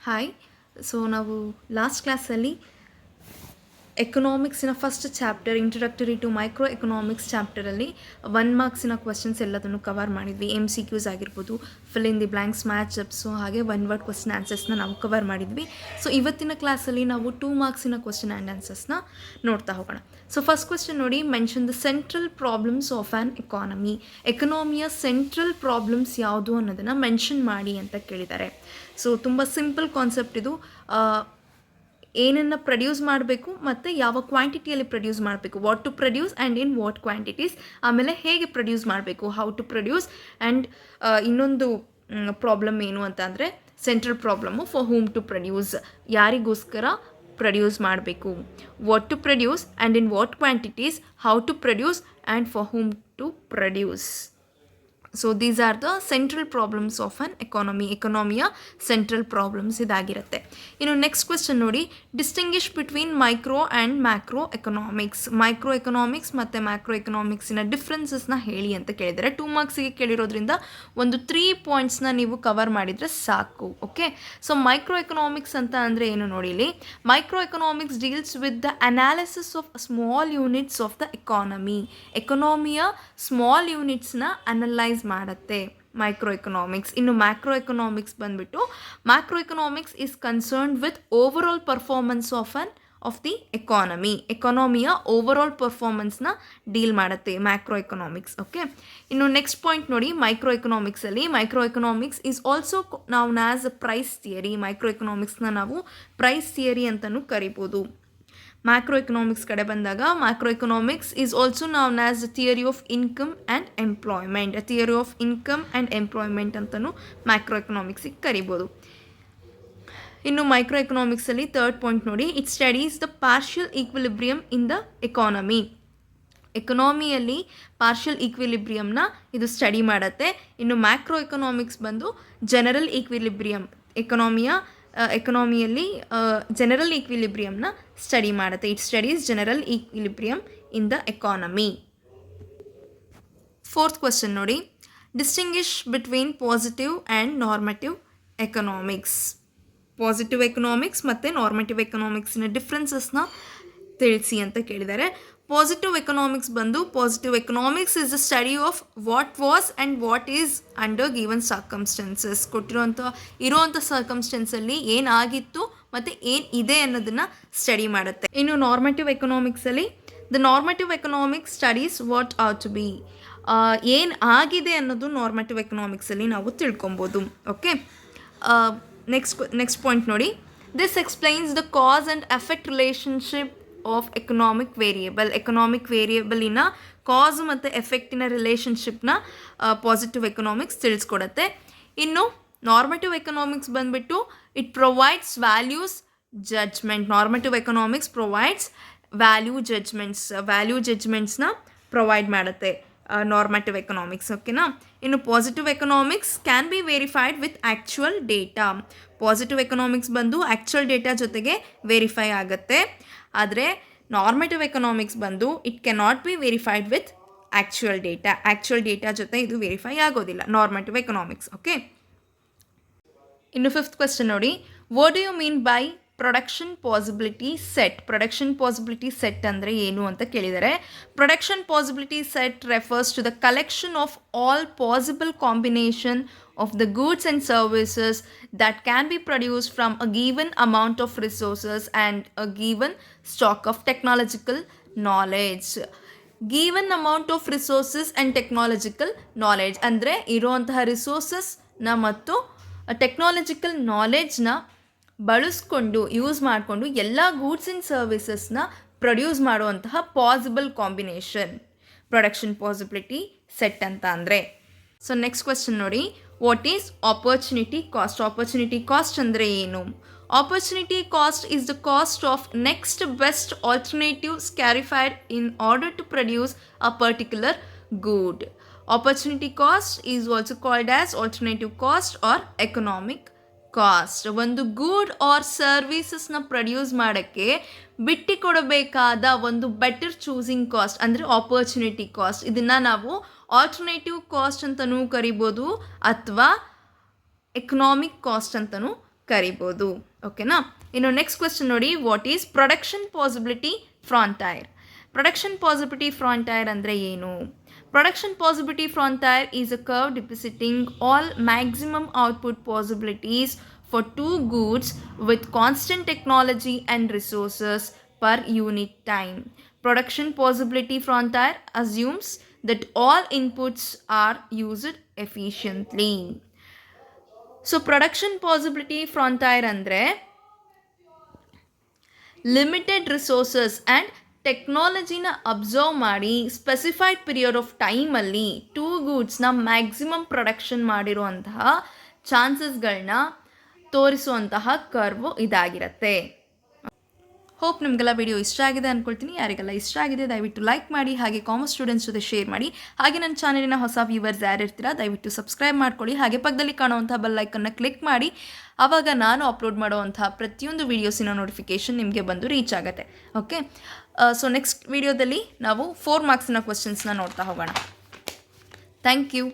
Hi. So ನಾವು last ಕ್ಲಾಸಲ್ಲಿ ಎಕನಾಮಿಕ್ಸಿನ first chapter introductory to microeconomics ಚಾಪ್ಟರಲ್ಲಿ 1 ಮಾರ್ಕ್ಸಿನ ಕ್ವಶನ್ಸ್ ಎಲ್ಲದನ್ನು ಕವರ್ ಮಾಡಿದ್ವಿ. MCQs ಆಗಿರ್ಬೋದು, fill in the blanks, match ups, ಹಾಗೆ 1 ವರ್ಡ್ ಕ್ವಶನ್ ಆನ್ಸರ್ಸ್ನ ನಾವು ಕವರ್ ಮಾಡಿದ್ವಿ. ಸೊ ಇವತ್ತಿನ ಕ್ಲಾಸಲ್ಲಿ ನಾವು 2 ಮಾರ್ಕ್ಸಿನ ಕ್ವಶನ್ ಆ್ಯಂಡ್ ಆನ್ಸರ್ಸ್ನ ನೋಡ್ತಾ ಹೋಗೋಣ. ಸೊ ಫಸ್ಟ್ ಕ್ವಶನ್ ನೋಡಿ, mention the central problems of an economy. ಎಕನಾಮಿಯ ಸೆಂಟ್ರಲ್ ಪ್ರಾಬ್ಲಮ್ಸ್ ಯಾವುದು ಅನ್ನೋದನ್ನು ಮೆನ್ಷನ್ ಮಾಡಿ ಅಂತ ಕೇಳಿದ್ದಾರೆ. ಸೊ ತುಂಬ ಸಿಂಪಲ್ ಕಾನ್ಸೆಪ್ಟ್ ಇದು. ಏನನ್ನು ಪ್ರೊಡ್ಯೂಸ್ ಮಾಡಬೇಕು ಮತ್ತು ಯಾವ ಕ್ವಾಂಟಿಟಿಯಲ್ಲಿ ಪ್ರೊಡ್ಯೂಸ್ ಮಾಡಬೇಕು, what to produce and in what quantities, ಆಮೇಲೆ ಹೇಗೆ ಪ್ರೊಡ್ಯೂಸ್ ಮಾಡಬೇಕು, ಹೌ ಟು ಪ್ರೊಡ್ಯೂಸ್, ಆ್ಯಂಡ್ ಇನ್ನೊಂದು ಪ್ರಾಬ್ಲಮ್ ಏನು ಅಂತ ಅಂದರೆ central problem for whom to produce, ಯಾರಿಗೋಸ್ಕರ ಪ್ರೊಡ್ಯೂಸ್ ಮಾಡಬೇಕು, what to produce and in what quantities, how to produce and for whom to produce. So these are the central problems of an economy. ಎಕನಾಮಿಯ central problems ಇದಾಗಿರುತ್ತೆ. ಇನ್ನು next question ನೋಡಿ, distinguish between micro and macro economics. Micro economics ಮತ್ತು macro ಎಕನಾಮಿಕ್ಸಿನ ಡಿಫ್ರೆನ್ಸಸ್ನ ಹೇಳಿ ಅಂತ ಕೇಳಿದರೆ 2 ಮಾರ್ಕ್ಸಿಗೆ ಕೇಳಿರೋದ್ರಿಂದ ಒಂದು 3 ಪಾಯಿಂಟ್ಸ್ನ ನೀವು ಕವರ್ ಮಾಡಿದರೆ ಸಾಕು. ಓಕೆ, ಸೊ ಮೈಕ್ರೋ ಎಕನಾಮಿಕ್ಸ್ ಅಂತ ಅಂದರೆ ಏನು ನೋಡಿ, ಇಲ್ಲಿ microeconomics deals with the analysis of small units of the economy. ಎಕನಾಮಿಯ ಸ್ಮಾಲ್ ಯೂನಿಟ್ಸ್ನ ಅನಲೈಸ್ ಮಾಡುತ್ತೆ ಮೈಕ್ರೋ ಎಕನಾಮಿಕ್ಸ್. ಇನ್ನು ಮ್ಯಾಕ್ರೋ ಎಕನಾಮಿಕ್ಸ್ ಬಂದ್ಬಿಟ್ಟು, macroeconomics is concerned with overall performance of the economy. ಎಕಾನಮಿಯ ಓವರ್ ಆಲ್ ಪರ್ಫಾರ್ಮೆನ್ಸ್ನ deal ಮಾಡುತ್ತೆ macroeconomics. Okay, ಇನ್ನು next point ನೋಡಿ, ಮೈಕ್ರೋ ಎಕನಾಮಿಕ್ಸಲ್ಲಿ microeconomics is also known as a price theory. ಮೈಕ್ರೋ ಎಕನಾಮಿಕ್ಸ್ನ ನಾವು ಪ್ರೈಸ್ ಥಿಯರಿ ಅಂತಲೂ ಕರಿಬೋದು. ಮ್ಯಾಕ್ರೋ ಎಕನಾಮಿಕ್ಸ್ ಕಡೆ ಬಂದಾಗ macroeconomics is also known as the theory of income and employment. Theory of income and employment ಅಂತಲೂ ಮ್ಯಾಕ್ರೋ ಎಕನಾಮಿಕ್ಸಿಗೆ ಕರಿಬೋದು. ಇನ್ನು ಮೈಕ್ರೋ ಎಕನಾಮಿಕ್ಸಲ್ಲಿ ಥರ್ಡ್ ಪಾಯಿಂಟ್ ನೋಡಿ, it studies the partial equilibrium in the economy. ಎಕನಾಮಿಯಲ್ಲಿ ಪಾರ್ಷಿಯಲ್ ಈಕ್ವಿಲಿಬ್ರಿಯಮ್ನ ಇದು ಸ್ಟಡಿ ಮಾಡುತ್ತೆ. ಇನ್ನು ಮ್ಯಾಕ್ರೋ ಎಕನಾಮಿಕ್ಸ್ ಬಂದು ಜನರಲ್ ಈಕ್ವಿಲಿಬ್ರಿಯಮ್, ಎಕನಾಮಿಯಲ್ಲಿ ಜನರಲ್ ಈಕ್ವಿಲಿಬ್ರಿಯಮ್ನ ಸ್ಟಡಿ ಮಾಡುತ್ತೆ. It studies general equilibrium in the economy. Fourth question ನೋಡಿ, distinguish between positive and ನಾರ್ಮಟಿವ್ economics. Positive economics ಮತ್ತು ನಾರ್ಮಟಿವ್ ಎಕನಾಮಿಕ್ಸಿನ ಡಿಫ್ರೆನ್ಸಸ್ನ ತಿಳಿಸಿ ಅಂತ ಕೇಳಿದ್ದಾರೆ. ಪಾಸಿಟಿವ್ ಎಕನಾಮಿಕ್ಸ್ ಬಂದು, positive economics is the study of what was and what is under given circumstances. ಇರೋವಂಥ ಸರ್ಕಮ್ಸ್ಟೆನ್ಸಲ್ಲಿ ಏನಾಗಿತ್ತು ಮತ್ತು ಏನು ಇದೆ ಅನ್ನೋದನ್ನು ಸ್ಟಡಿ ಮಾಡುತ್ತೆ. ಇನ್ನು ನಾರ್ಮಟಿವ್ ಎಕನಾಮಿಕ್ಸಲ್ಲಿ the normative economics studies what are to be. ಏನು ಆಗಿದೆ ಅನ್ನೋದು ನಾರ್ಮಟಿವ್ ಎಕನಾಮಿಕ್ಸಲ್ಲಿ ನಾವು ತಿಳ್ಕೊಬೋದು. ಓಕೆ, ನೆಕ್ಸ್ಟ್ ಪಾಯಿಂಟ್ ನೋಡಿ, this explains the cause and effect relationship of economic variable. Economic ವೇರಿಯೇಬಲಿನ ಕಾಸ್ ಮತ್ತು ಎಫೆಕ್ಟಿನ ರಿಲೇಷನ್ಶಿಪ್ನ ಪಾಸಿಟಿವ್ ಎಕನಾಮಿಕ್ಸ್ ತಿಳಿಸ್ಕೊಡುತ್ತೆ. ಇನ್ನು ನಾರ್ಮಟಿವ್ ಎಕನಾಮಿಕ್ಸ್ ಬಂದುಬಿಟ್ಟು it provides values judgment. Normative economics provides value ಜಡ್ಜ್ಮೆಂಟ್ಸ್ನ ಪ್ರೊವೈಡ್ ಮಾಡುತ್ತೆ ನಾರ್ಮಟಿವ್ ಎಕನಾಮಿಕ್ಸ್. ಓಕೆನಾ. ಇನ್ನು positive economics can be verified with actual data. Positive economics ಬಂದು ಆ್ಯಕ್ಚುಯಲ್ ಡೇಟಾ ಜೊತೆಗೆ ವೆರಿಫೈ ಆಗುತ್ತೆ. ಆದರೆ ನಾರ್ಮಟಿವ್ ಎಕನಾಮಿಕ್ಸ್ ಬಂದು it cannot be verified with actual data ಜೊತೆ ಇದು ವೆರಿಫೈ ಆಗೋದಿಲ್ಲ ನಾರ್ಮಟಿವ್ ಎಕನಾಮಿಕ್ಸ್. ಓಕೆ, ಇನ್ನು ಫಿಫ್ತ್ ಕ್ವೆಶ್ಚನ್ ನೋಡಿ, what do you mean by production possibility set. Production possibility set ಅಂದರೆ ಏನು ಅಂತ ಕೇಳಿದರೆ, production possibility set refers to the collection of all possible combination of the goods and services that can be produced from a given amount of resources and a given stock of technological knowledge. Given amount of resources and technological knowledge ಅಂದರೆ ಇರುವಂತಹ ರಿಸೋರ್ಸಸ್ನ ಮತ್ತು technological ನಾಲೆಡ್ಜ್ನ ಬಳಸ್ಕೊಂಡು use ಮಾಡಿಕೊಂಡು ಎಲ್ಲ goods and ಸರ್ವಿಸಸ್ನ produce ಮಾಡುವಂತಹ possible combination production possibility set ಅಂತ ಅಂದರೆ. ಸೊ ನೆಕ್ಸ್ಟ್ ಕ್ವೆಶ್ಚನ್ ನೋಡಿ, what is opportunity cost. Opportunity cost ಅಂದರೆ ಏನು? Opportunity cost is the cost of next best alternatives sacrificed in order to produce a particular good. Opportunity cost is also called as alternative cost or economic cost. ಒಂದು good or ಸರ್ವೀಸಸ್ನ produce ಮಾಡೋಕ್ಕೆ ಬಿಟ್ಟಿಕೊಡಬೇಕಾದ ಒಂದು better choosing cost ಅಂದರೆ opportunity cost. ಇದನ್ನು ನಾವು alternative cost ಅಂತಲೂ ಕರಿಬೋದು ಅಥವಾ ಎಕನಾಮಿಕ್ ಕಾಸ್ಟ್ ಅಂತಲೂ ಕರಿಬೋದು. ಓಕೆನಾ. ಇನ್ನು ನೆಕ್ಸ್ಟ್ ಕ್ವೆಶ್ಚನ್ ನೋಡಿ, what is production possibility frontier. Production possibility frontier ಅಂದರೆ ಏನು? Production possibility frontier is a curve depicting all maximum output possibilities for two goods with constant technology and resources per unit time. Production possibility frontier assumes that all inputs are used efficiently. So production possibility frontier andre limited resources and ಟೆಕ್ನಾಲಜಿನ observe ಮಾಡಿ specified period of ಟೈಮಲ್ಲಿ two ಗೂಡ್ಸ್ನ maximum production ಮಾಡಿರುವಂತಹ ಚಾನ್ಸಸ್ಗಳನ್ನ ತೋರಿಸುವಂತಹ ಕರ್ವು ಇದಾಗಿರುತ್ತೆ. Hope ನಿಮಗೆಲ್ಲ video ಇಷ್ಟ ಆಗಿದೆ ಅಂದ್ಕೊಳ್ತೀನಿ. ಯಾರಿಗೆಲ್ಲ ಇಷ್ಟ ಆಗಿದೆ ದಯವಿಟ್ಟು ಲೈಕ್ ಮಾಡಿ, ಹಾಗೆ ಕಾಮರ್ಸ್ ಸ್ಟೂಡೆಂಟ್ಸ್ ಜೊತೆ ಶೇರ್ ಮಾಡಿ. ಹಾಗೆ ನನ್ನ ಚಾನಲಿನ ಹೊಸ ವ್ಯೂವರ್ಸ್ ಯಾರಿರ್ತೀರಾ ದಯವಿಟ್ಟು ಸಬ್ಸ್ಕ್ರೈಬ್ ಮಾಡ್ಕೊಳ್ಳಿ. ಹಾಗೆ ಪಕ್ಕದಲ್ಲಿ ಕಾಣುವಂಥ ಬೆಲ್ ಐಕನ್ನ ಕ್ಲಿಕ್ ಮಾಡಿ. ಆವಾಗ ನಾನು ಅಪ್ಲೋಡ್ ಮಾಡುವಂಥ ಪ್ರತಿಯೊಂದು ವೀಡಿಯೋಸಿನ ನೋಟಿಫಿಕೇಷನ್ ನಿಮಗೆ ಬಂದು ರೀಚ್ ಆಗುತ್ತೆ. ಓಕೆ, ಸೊ ನೆಕ್ಸ್ಟ್ ವಿಡಿಯೋದಲ್ಲಿ ನಾವು 4 ಮಾರ್ಕ್ಸಿನ ಕ್ವೆಶ್ಚನ್ಸ್ನ ನೋಡ್ತಾ ಹೋಗೋಣ. Thank you.